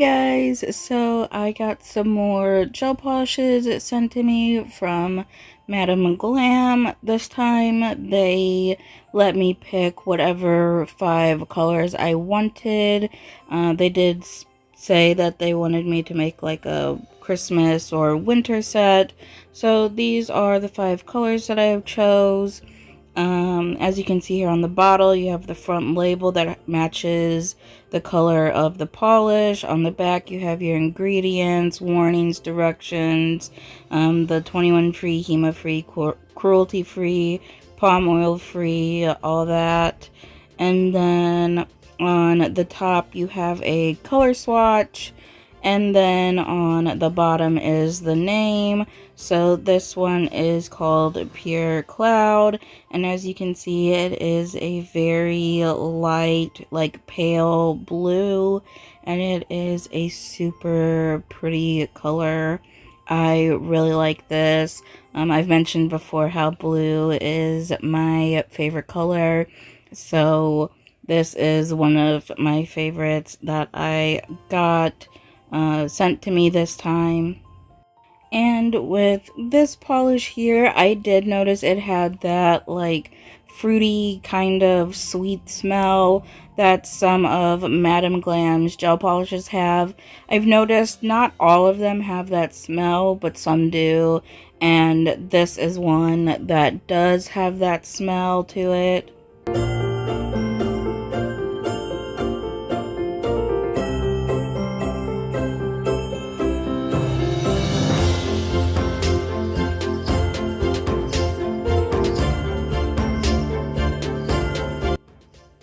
Guys, so I got some more gel polishes sent to me from Madam Glam. This time they let me pick whatever 5 colors I wanted. They did say that they wanted me to make like a Christmas or winter set. So these are the 5 colors that I have chose. As you can see here on the bottle, you have the front label that matches the color of the polish. On the back, you have your ingredients, warnings, directions, the 21 free, HEMA free, cruelty free, palm oil free, all that. And then on the top, you have a color swatch. And then on the bottom is the name. So this one is called Pure Cloud. And as you can see, it is a very light, like pale blue. And it is a super pretty color. I really like this. I've mentioned before how blue is my favorite color. So this is one of my favorites that I got sent to me this time. And with this polish here, I did notice it had that like fruity kind of sweet smell that some of Madam Glam's gel polishes have. I've noticed not all of them have that smell, but some do. And this is one that does have that smell to it.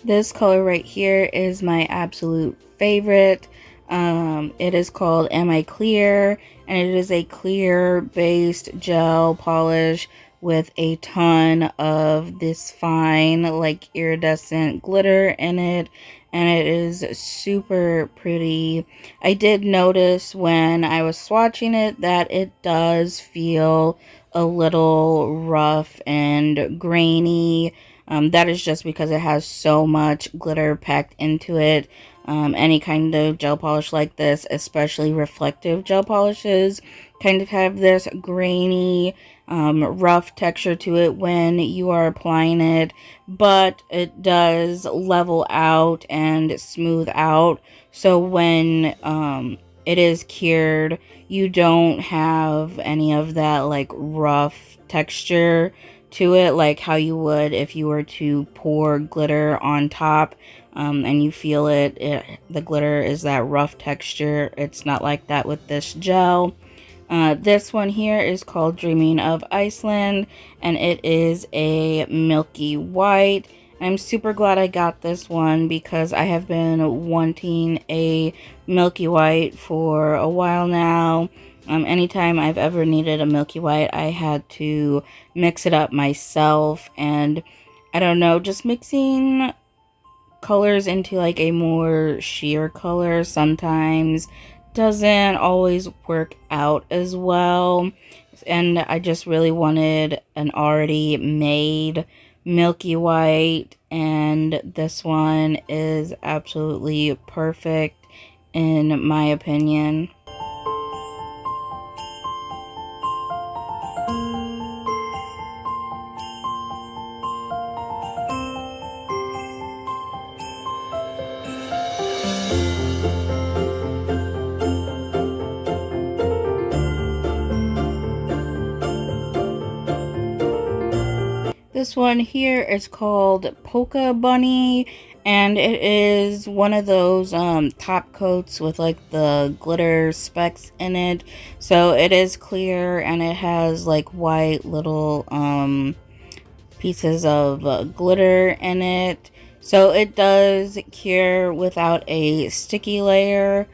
This color right here is my absolute favorite. It is called Am I Clear? And it is a clear based gel polish with a ton of this fine, like iridescent glitter in it. And it is super pretty. I did notice when I was swatching it that it does feel a little rough and grainy. That is just because it has so much glitter packed into it. Any kind of gel polish like this, especially reflective gel polishes, kind of have this grainy, rough texture to it when you are applying it, but it does level out and smooth out. So when it is cured, you don't have any of that like rough texture to it, like how you would if you were to pour glitter on top, and you feel the glitter is that rough texture. It's not like that with this gel. This one here is called Dreaming of Iceland, and it is a milky white. I'm super glad I got this one because I have been wanting a milky white for a while now. Anytime I've ever needed a milky white, I had to mix it up myself, and I don't know, just mixing colors into like a more sheer color sometimes doesn't always work out as well, and I just really wanted an already made milky white, and this one is absolutely perfect in my opinion. This one here is called Polka Bunny, and it is one of those top coats with like the glitter specks in it. So it is clear and it has like white little pieces of glitter in it. So it does cure without a sticky layer.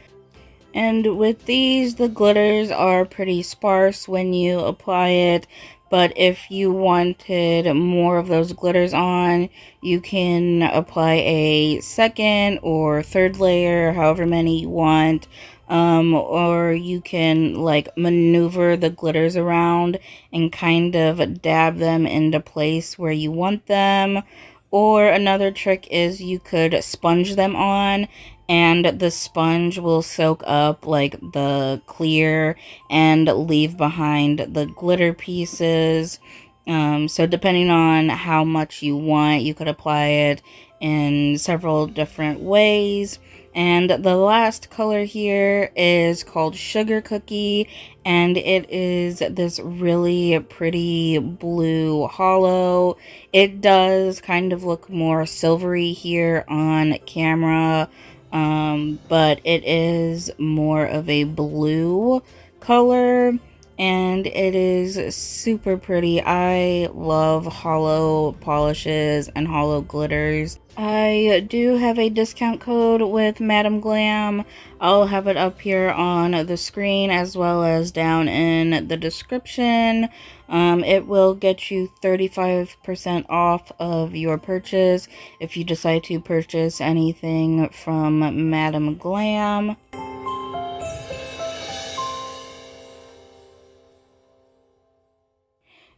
And with these, the glitters are pretty sparse when you apply it. But if you wanted more of those glitters on, you can apply a second or third layer, however many you want. Or you can like maneuver the glitters around and kind of dab them into place where you want them. Or another trick is you could sponge them on and the sponge will soak up like the clear and leave behind the glitter pieces. So depending on how much you want, you could apply it in several different ways. And the last color here is called Sugar Cookie, and it is this really pretty blue hollow. It does kind of look more silvery here on camera, but it is more of a blue color, and it is super pretty. I love hollow polishes and hollow glitters. I do have a discount code with Madam Glam. I'll have it up here on the screen as well as down in the description. It will get you 35% off of your purchase if you decide to purchase anything from Madam Glam.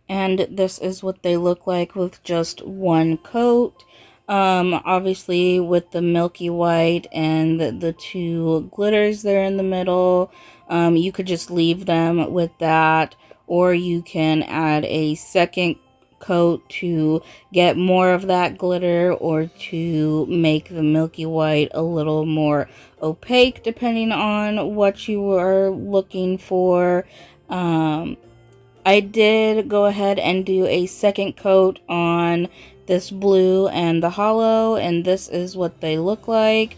And this is what they look like with just one coat. Obviously with the milky white and the two glitters there in the middle, you could just leave them with that, or you can add a second coat to get more of that glitter, or to make the milky white a little more opaque depending on what you are looking for. I did go ahead and do a second coat on this blue and the hollow, and this is what they look like.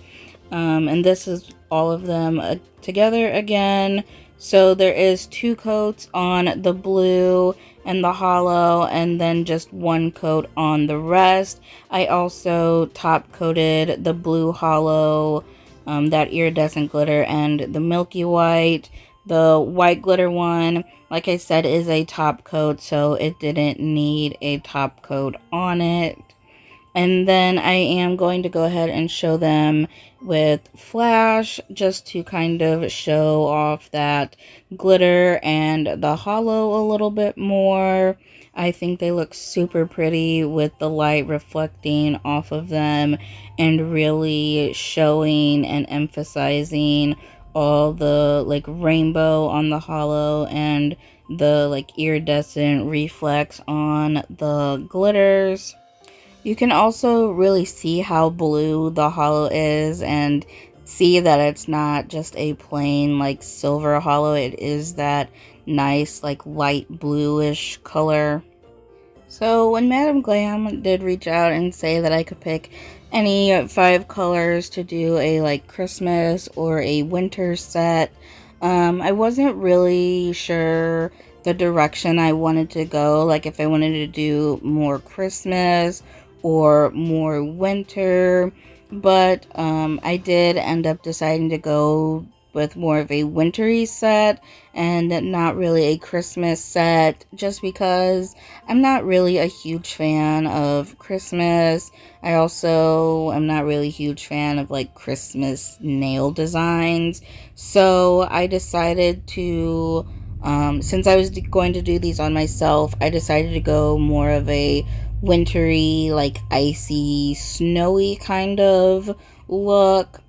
And this is all of them together again. So there is two coats on the blue and the hollow, and then just one coat on the rest. I also top coated the blue hollow, that iridescent glitter, and the milky white. The white glitter one, like I said, is a top coat, so it didn't need a top coat on it. And then I am going to go ahead and show them with flash, just to kind of show off that glitter and the hollow a little bit more. I think they look super pretty with the light reflecting off of them and really showing and emphasizing all the like rainbow on the hollow and the like iridescent reflex on the glitters. You can also really see how blue the hollow is, and see that it's not just a plain like silver hollow. It is that nice like light bluish color. So when Madam Glam did reach out and say that I could pick any 5 colors to do a like Christmas or a winter set, I wasn't really sure the direction I wanted to go, like if I wanted to do more Christmas or more winter, but I did end up deciding to go with more of a wintry set and not really a Christmas set, just because I'm not really a huge fan of Christmas. I also am not really a huge fan of like Christmas nail designs. So I decided to, since I was going to do these on myself, I decided to go more of a wintry, like icy, snowy kind of look.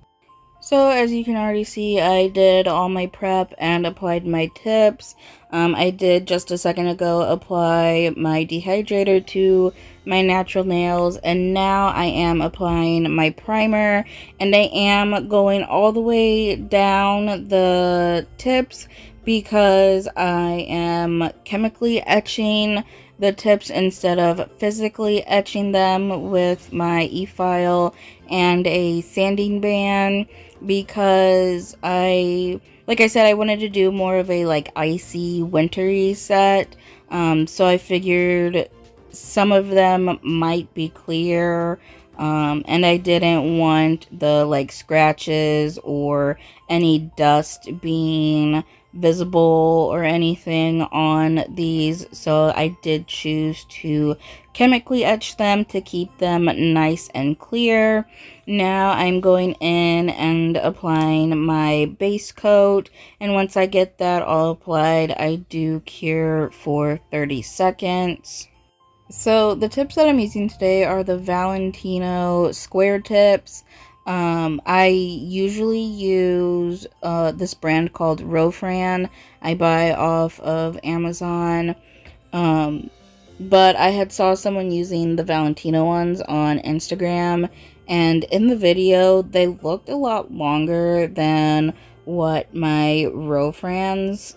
So as you can already see, I did all my prep and applied my tips. I did just a second ago apply my dehydrator to my natural nails, and now I am applying my primer, and I am going all the way down the tips because I am chemically etching the tips instead of physically etching them with my e-file and a sanding band, because like I said, I wanted to do more of a like icy wintry set. So I figured some of them might be clear, and I didn't want the like scratches or any dust being visible or anything on these, so I did choose to chemically etch them to keep them nice and clear. Now I'm going in and applying my base coat, and once I get that all applied, I do cure for 30 seconds. So the tips that I'm using today are the Valentino square tips. I usually use this brand called Rofran. I buy off of Amazon. Um, but I had saw someone using the Valentino ones on Instagram, and in the video they looked a lot longer than what my Rofrans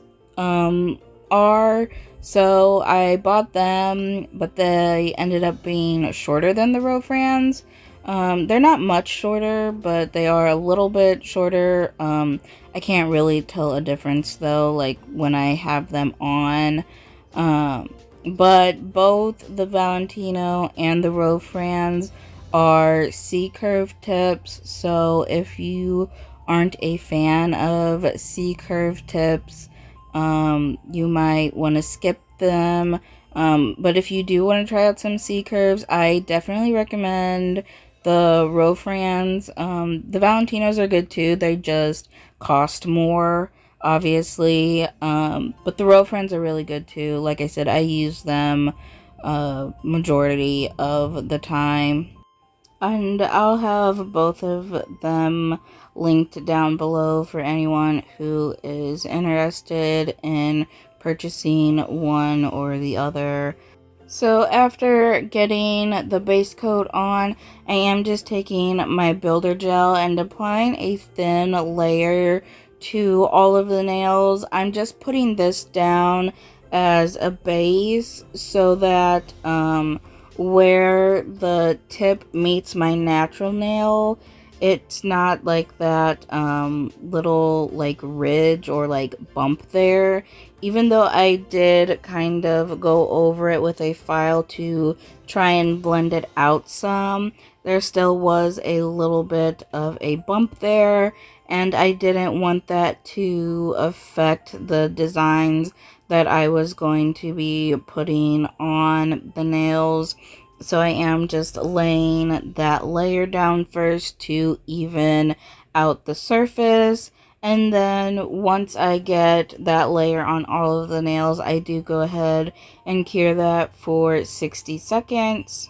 are. So I bought them, but they ended up being shorter than the Rofrans. They're not much shorter, but they are a little bit shorter. I can't really tell a difference though, like when I have them on. Um, but both the Valentino and the Rofrans are C-curve tips, so if you aren't a fan of C-curve tips, you might want to skip them. But if you do want to try out some C-curves, I definitely recommend the Rofrans. The Valentinos are good too, they just cost more, obviously. But the Rofrans are really good too. Like I said, I use them majority of the time. And I'll have both of them linked down below for anyone who is interested in purchasing one or the other. So after getting the base coat on, I am just taking my builder gel and applying a thin layer to all of the nails. I'm just putting this down as a base so that where the tip meets my natural nail, it's not like that little like ridge or like bump there. Even though I did kind of go over it with a file to try and blend it out some, there still was a little bit of a bump there, and I didn't want that to affect the designs that I was going to be putting on the nails. So I am just laying that layer down first to even out the surface. And then once I get that layer on all of the nails, I do go ahead and cure that for 60 seconds.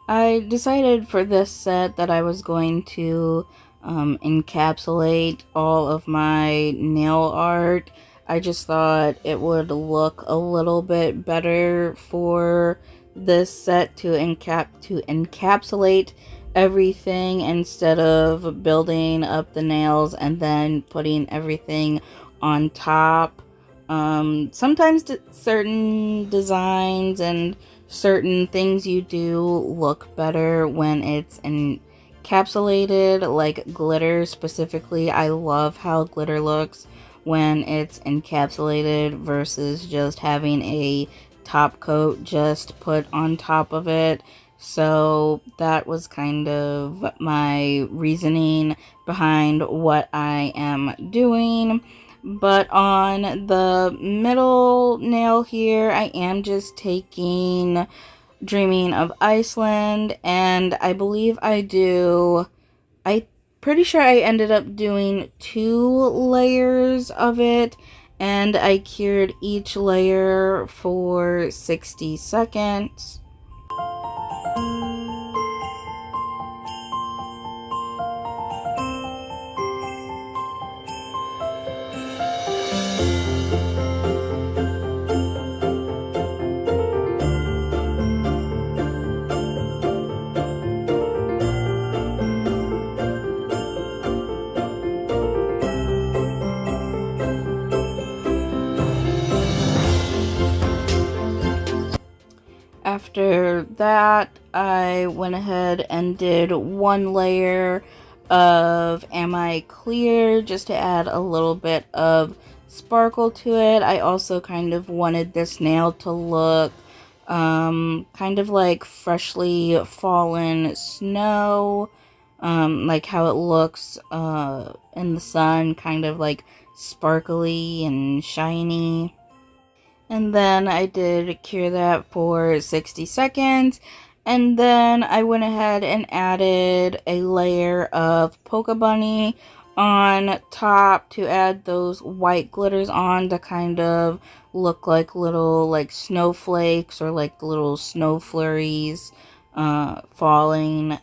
I decided for this set that I was going to encapsulate all of my nail art. I just thought it would look a little bit better for this set to encapsulate everything instead of building up the nails and then putting everything on top. Sometimes certain designs and certain things you do look better when it's encapsulated, like glitter specifically. I love how glitter looks when it's encapsulated versus just having a top coat just put on top of it. So that was kind of my reasoning behind what I am doing. But on the middle nail here, I am just taking Dreaming of Iceland, and I believe I'm pretty sure I ended up doing 2 layers of it, and I cured each layer for 60 seconds. After that, I went ahead and did 1 layer of Am I Clear just to add a little bit of sparkle to it. I also kind of wanted this nail to look kind of like freshly fallen snow, like how it looks in the sun, kind of like sparkly and shiny. And then I did cure that for 60 seconds. And then I went ahead and added a layer of Polka Bunny on top to add those white glitters on to kind of look like little like snowflakes or like little snow flurries falling.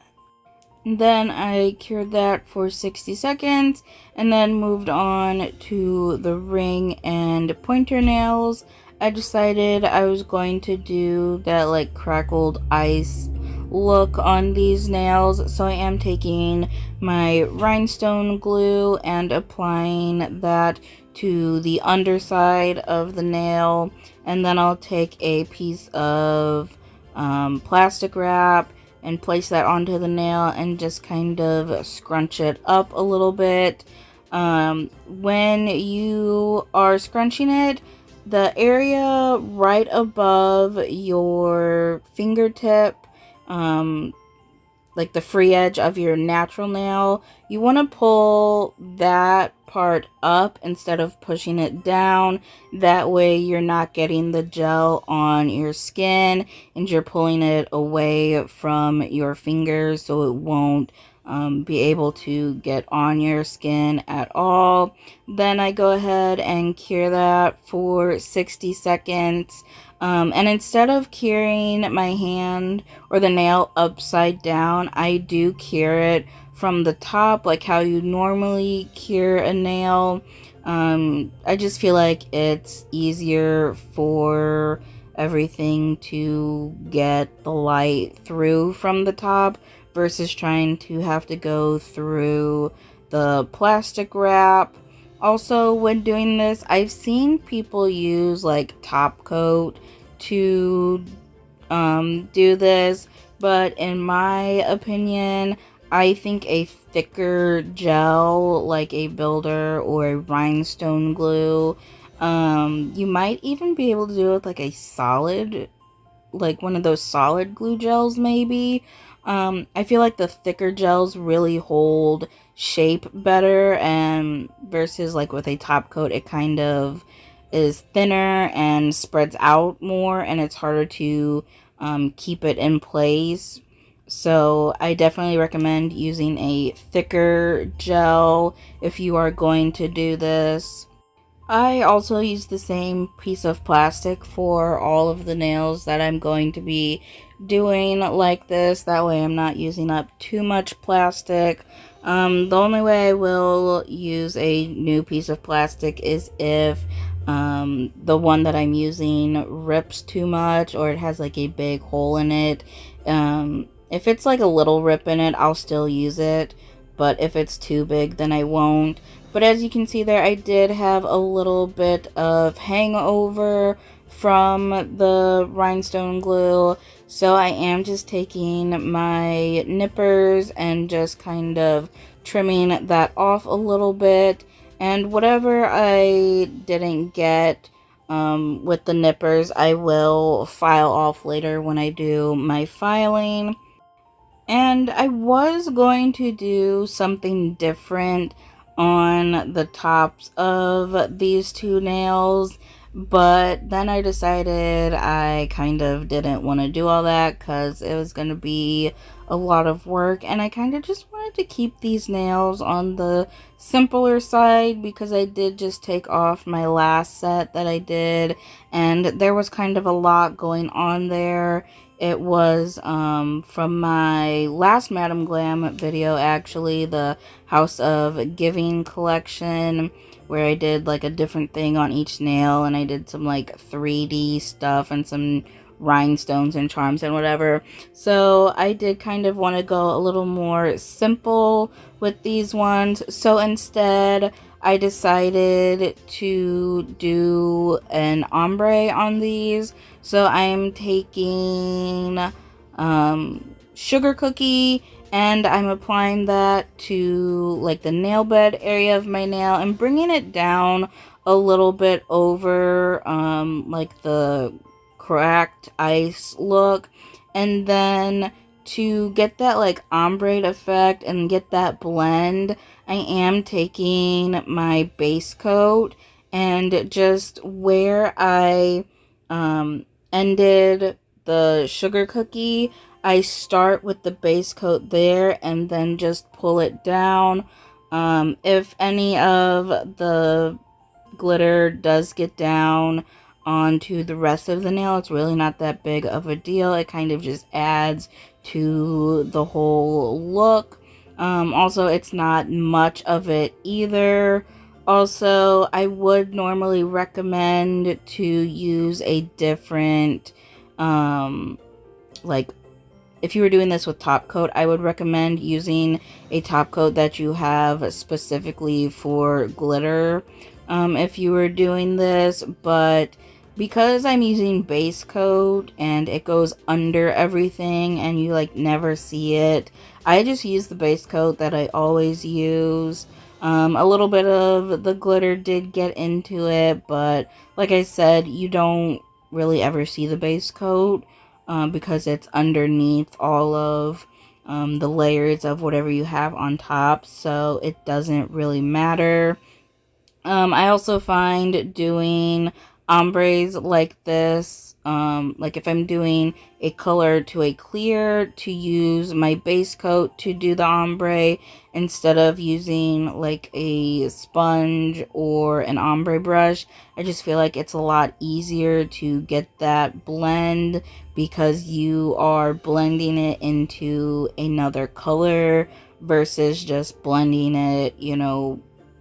Then I cured that for 60 seconds and then moved on to the ring and pointer nails. I decided I was going to do that like crackled ice look on these nails, so I am taking my rhinestone glue and applying that to the underside of the nail, and then I'll take a piece of plastic wrap and place that onto the nail and just kind of scrunch it up a little bit. When you are scrunching it, the area right above your fingertip, um, like the free edge of your natural nail, you want to pull that part up instead of pushing it down. That way you're not getting the gel on your skin and you're pulling it away from your fingers, so it won't be able to get on your skin at all. Then I go ahead and cure that for 60 seconds. And instead of curing my hand or the nail upside down, I do cure it from the top, like how you normally cure a nail. I just feel like it's easier for everything to get the light through from the top versus trying to have to go through the plastic wrap. Also, when doing this, I've seen people use like top coat to do this, but in my opinion, I think a thicker gel like a builder or a rhinestone glue, you might even be able to do it with like a solid, like one of those solid glue gels maybe. I feel like the thicker gels really hold shape better, and versus like with a top coat, it kind of is thinner and spreads out more, and it's harder to keep it in place. So I definitely recommend using a thicker gel if you are going to do this. I also use the same piece of plastic for all of the nails that I'm going to be doing like this. That way I'm not using up too much plastic. The only way I will use a new piece of plastic is if the one that I'm using rips too much or it has like a big hole in it. If it's like a little rip in it, I'll still use it. But if it's too big, then I won't. But as you can see there, I did have a little bit of hangover from the rhinestone glue. So I am just taking my nippers and just kind of trimming that off a little bit. And whatever I didn't get with the nippers, I will file off later when I do my filing. And I was going to do something different on the tops of these two nails, but then I decided I kind of didn't want to do all that because it was going to be a lot of work, and I kind of just wanted to keep these nails on the simpler side because I did just take off my last set that I did, and there was kind of a lot going on there. It was from my last Madam Glam video, actually, the House of Giving collection, where I did like a different thing on each nail, and I did some like 3D stuff and some rhinestones and charms and whatever. So I did kind of want to go a little more simple with these ones. So instead, I decided to do an ombre on these. So I'm taking sugar cookie and I'm applying that to like the nail bed area of my nail and bringing it down a little bit over like the cracked ice look. And then to get that like ombre effect and get that blend, I am taking my base coat and just where I ended the sugar cookie, I start with the base coat there and then just pull it down. If any of the glitter does get down onto the rest of the nail. It's really not that big of a deal. It kind of just adds to the whole look. Also, it's not much of it either. Also, I would normally recommend to use a different, like, if you were doing this with top coat, I would recommend using a top coat that you have specifically for glitter, if you were doing this. But because I'm using base coat and it goes under everything and you like never see it, I just use the base coat that I always use. A little bit of the glitter did get into it, but like I said, you don't really ever see the base coat, because it's underneath all of the layers of whatever you have on top, so it doesn't really matter. I also find doing ombres like this, like if I'm doing a color to a clear, to use my base coat to do the ombre instead of using like a sponge or an ombre brush. I just feel like it's a lot easier to get that blend because you are blending it into another color versus just blending it,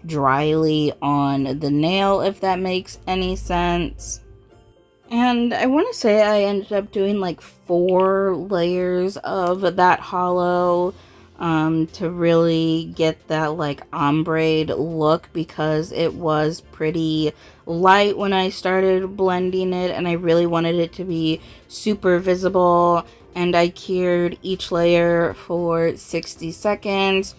dryly on the nail, if that makes any sense. And I want to say I ended up doing like 4 layers of that hollow, to really get that like ombre look, because it was pretty light when I started blending it and I really wanted it to be super visible. And I cured each layer for 60 seconds.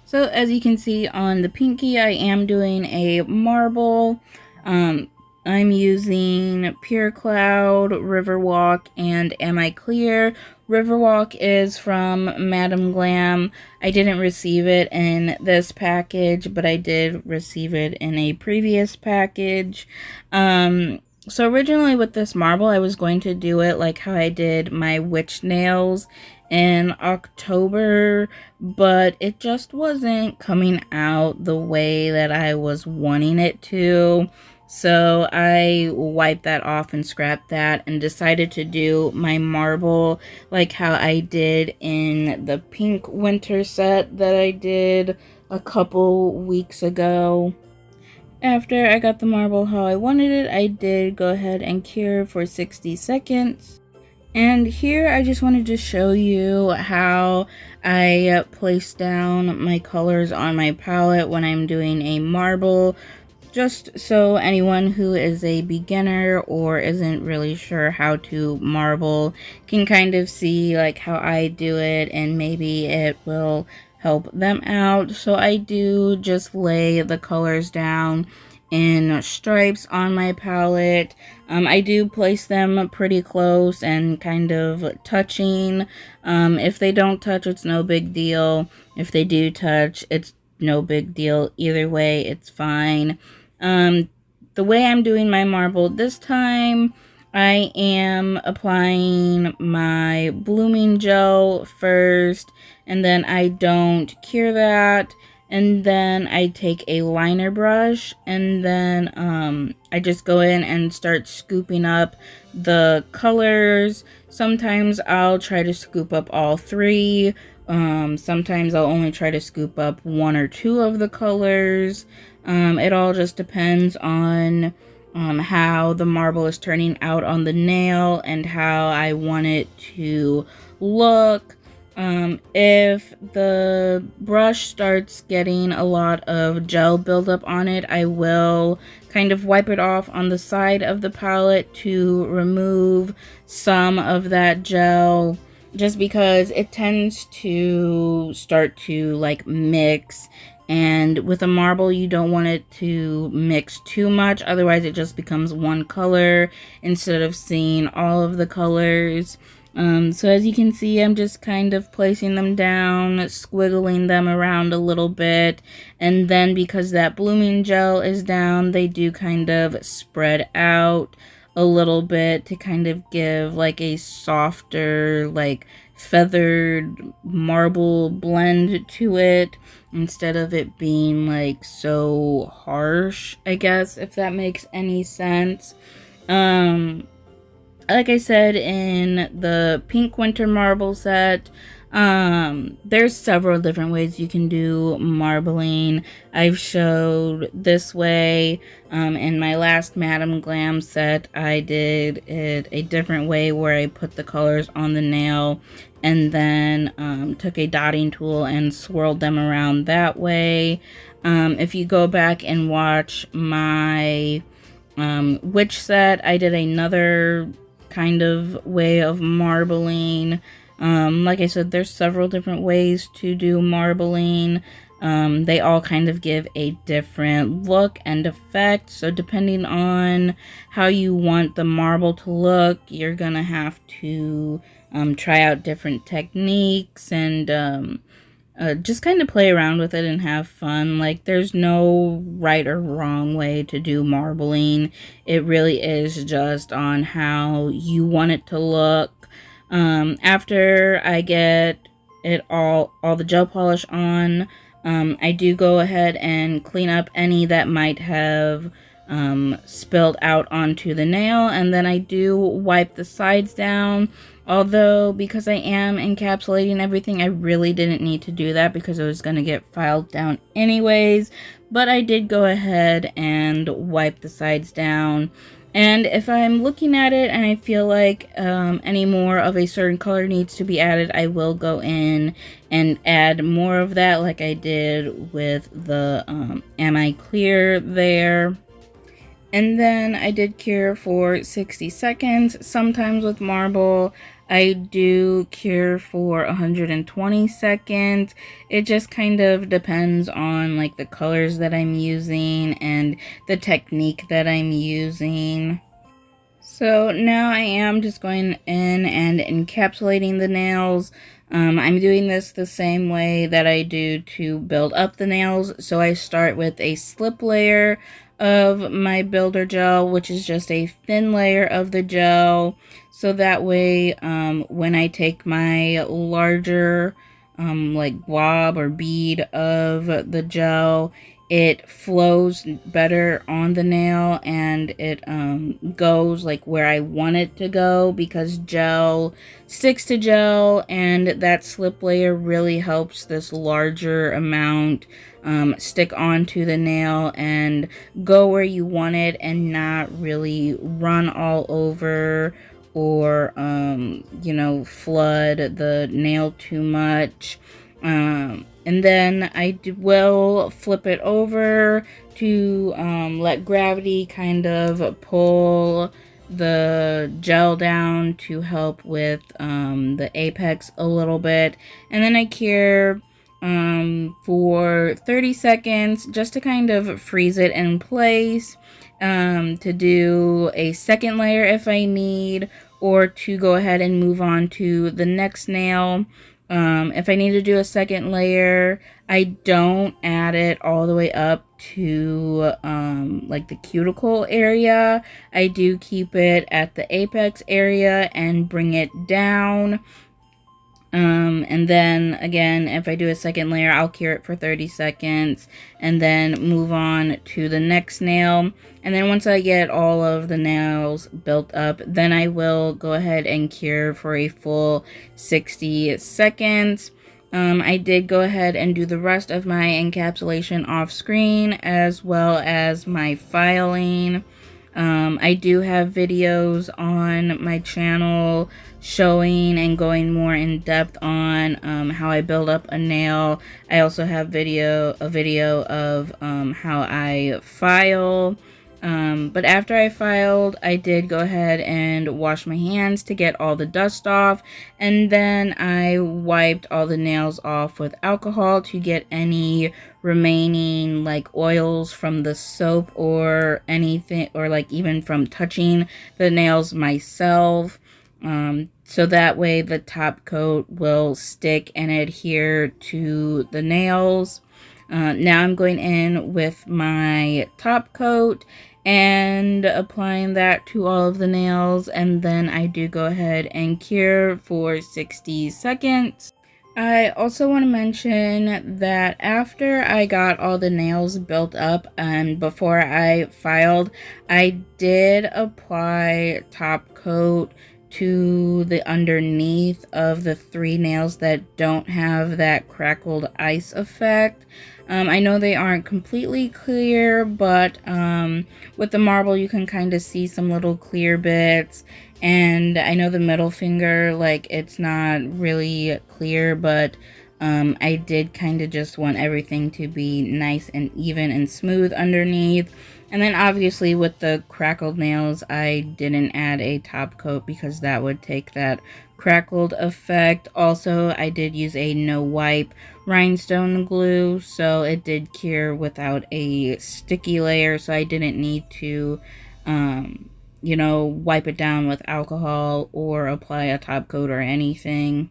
So as you can see on the pinky, I am doing a marble. I'm using Pure Cloud, Riverwalk, and Am I Clear? Riverwalk is from Madam Glam. I didn't receive it in this package, but I did receive it in a previous package. So originally with this marble, I was going to do it like how I did my witch nails in October, but it just wasn't coming out the way that I was wanting it to. So I wiped that off and scrapped that and decided to do my marble like how I did in the pink winter set that I did a couple weeks ago. After I got the marble how I wanted it, I did go ahead and cure for 60 seconds. And here I just wanted to show you how I place down my colors on my palette when I'm doing a marble, just so anyone who is a beginner or isn't really sure how to marble can kind of see like how I do it, and maybe it will help them out. So I do just lay the colors down in stripes on my palette. I do place them pretty close and kind of touching. If they don't touch, it's no big deal. If they do touch, it's no big deal. Either way, it's fine. The way I'm doing my marble this time, I am applying my blooming gel first, and then I don't cure that. And then I take a liner brush, and then I just go in and start scooping up the colors. Sometimes I'll try to scoop up all 3. Sometimes I'll only try to scoop up 1 or 2 of the colors. It all just depends on how the marble is turning out on the nail and how I want it to look. If the brush starts getting a lot of gel buildup on it, I will kind of wipe it off on the side of the palette to remove some of that gel, just because it tends to start to like mix. And with a marble, you don't want it to mix too much, otherwise it just becomes one color instead of seeing all of the colors. So as you can see, I'm just kind of placing them down, squiggling them around a little bit, and then because that blooming gel is down, they do kind of spread out a little bit to kind of give like a softer, like feathered marble blend to it, instead of it being like so harsh, I guess, if that makes any sense. Um, like I said, in the pink winter marble set, there's several different ways you can do marbling. I've showed this way. In my last Madam Glam set, I did it a different way where I put the colors on the nail and then took a dotting tool and swirled them around that way. If you go back and watch my witch set, I did another kind of way of marbling. Like I said, there's several different ways to do marbling. They all kind of give a different look and effect. So depending on how you want the marble to look, you're gonna have to try out different techniques and just kind of play around with it and have fun. Like, there's no right or wrong way to do marbling. It really is just on how you want it to look. After I get it all the gel polish on, I do go ahead and clean up any that might have spilled out onto the nail, and then I do wipe the sides down. Although, because I am encapsulating everything, I really didn't need to do that because it was going to get filed down anyways. But I did go ahead and wipe the sides down. And if I'm looking at it and I feel like any more of a certain color needs to be added, I will go in and add more of that, like I did with the Am I Clear there. And then I did cure for 60 seconds. Sometimes with marble, I do cure for 120 seconds. It just kind of depends on like the colors that I'm using and the technique that I'm using. So now I am just going in and encapsulating the nails. I'm doing this the same way that I do to build up the nails. So I start with a slip layer of my builder gel, which is just a thin layer of the gel. So that way, when I take my larger like blob or bead of the gel, it flows better on the nail and it goes like where I want it to go, because gel sticks to gel and that slip layer really helps this larger amount stick onto the nail and go where you want it and not really run all over or you know, flood the nail too much. And then I will flip it over to let gravity kind of pull the gel down to help with the apex a little bit. And then I cure for 30 seconds just to kind of freeze it in place, to do a second layer if I need, or to go ahead and move on to the next nail. If I need to do a second layer, I don't add it all the way up to like the cuticle area. I do keep it at the apex area and bring it down. And then again, if I do a second layer, I'll cure it for 30 seconds and then move on to the next nail. And then once I get all of the nails built up, then I will go ahead and cure for a full 60 seconds. I did go ahead and do the rest of my encapsulation off screen as well as my filing. I do have videos on my channel showing and going more in depth on how I build up a nail. I also have a video of how I file. But after I filed, I did go ahead and wash my hands to get all the dust off, and then I wiped all the nails off with alcohol to get any remaining like oils from the soap or anything, or like even from touching the nails myself. So that way the top coat will stick and adhere to the nails. Now I'm going in with my top coat and applying that to all of the nails, and then I do go ahead and cure for 60 seconds. I also want to mention that after I got all the nails built up and before I filed, I did apply top coat to the underneath of the 3 nails that don't have that crackled ice effect. I know they aren't completely clear, but with the marble you can kind of see some little clear bits. And I know the middle finger, like, it's not really clear, but I did kind of just want everything to be nice and even and smooth underneath. And then obviously with the crackled nails, I didn't add a top coat because that would take that crackled effect. Also, I did use a no wipe rhinestone glue, so it did cure without a sticky layer, so I didn't need to wipe it down with alcohol or apply a top coat or anything.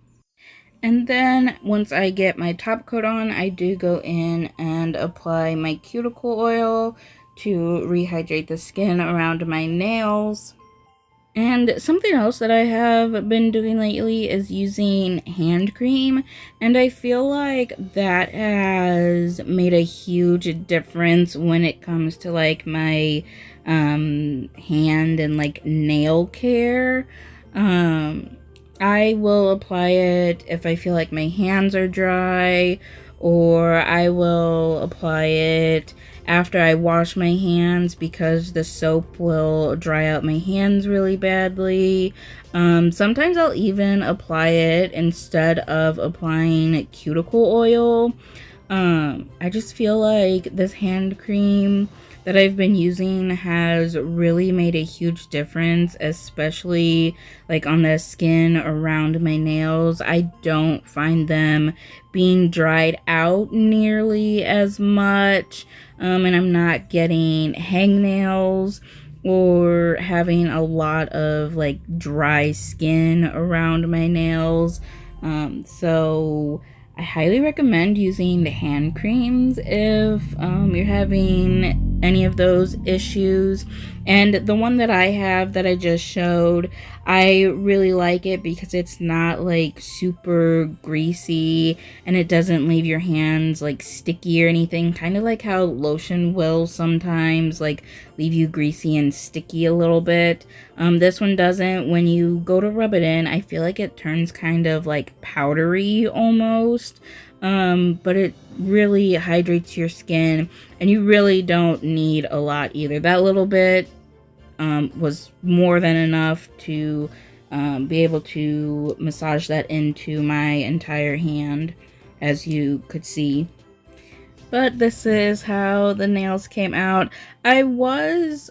And then once I get my top coat on, I do go in and apply my cuticle oil to rehydrate the skin around my nails. And something else that I have been doing lately is using hand cream, and I feel like that has made a huge difference when it comes to like my hand and like nail care. I will apply it if I feel like my hands are dry, or I will apply it after I wash my hands because the soap will dry out my hands really badly. Sometimes I'll even apply it instead of applying cuticle oil. I just feel like this hand cream that I've been using has really made a huge difference, especially like on the skin around my nails. I don't find them being dried out nearly as much, and I'm not getting hangnails or having a lot of like dry skin around my nails. So I highly recommend using the hand creams if you're having any of those issues. And the one that I have that I just showed, I really like it because it's not like super greasy and it doesn't leave your hands like sticky or anything, kind of like how lotion will sometimes like leave you greasy and sticky a little bit. This one doesn't. When you go to rub it in, I feel like it turns kind of like powdery almost. But it really hydrates your skin, and you really don't need a lot either. That little bit was more than enough to be able to massage that into my entire hand, as you could see. But this is how the nails came out. I was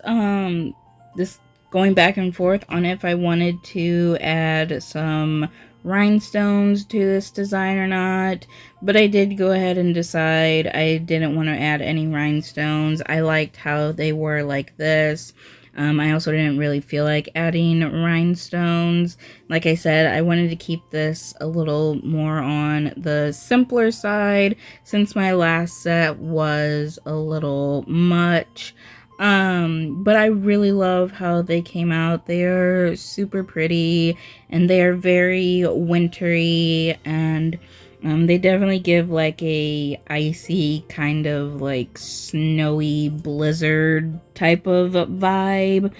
this going back and forth on if I wanted to add some rhinestones to this design or not, but I did go ahead and decide I didn't want to add any rhinestones. I liked how they were like this. I also didn't really feel like adding rhinestones. Like I said, I wanted to keep this a little more on the simpler side since my last set was a little much. But I really love how they came out. They are super pretty and they are very wintry, and they definitely give like a icy kind of like snowy blizzard type of vibe.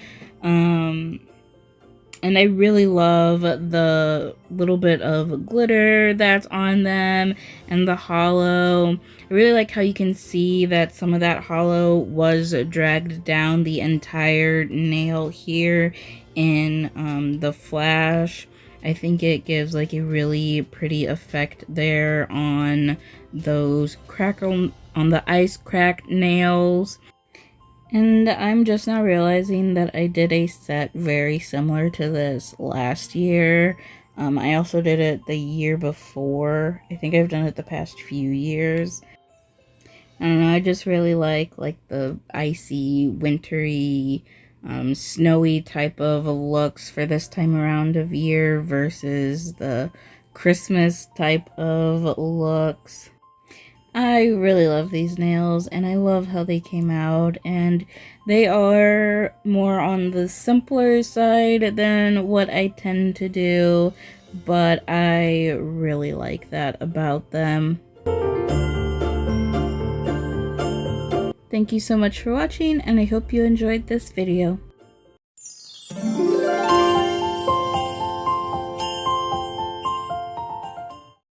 And I really love the little bit of glitter that's on them and the hollow. I really like how you can see that some of that hollow was dragged down the entire nail here in the flash. I think it gives like a really pretty effect there on those on the ice cracked nails. And I'm just now realizing that I did a set very similar to this last year. I also did it the year before. I think I've done it the past few years. I don't know, I just really like the icy, wintry, snowy type of looks for this time around of year versus the Christmas type of looks. I really love these nails, and I love how they came out, and they are more on the simpler side than what I tend to do, but I really like that about them. Thank you so much for watching, and I hope you enjoyed this video.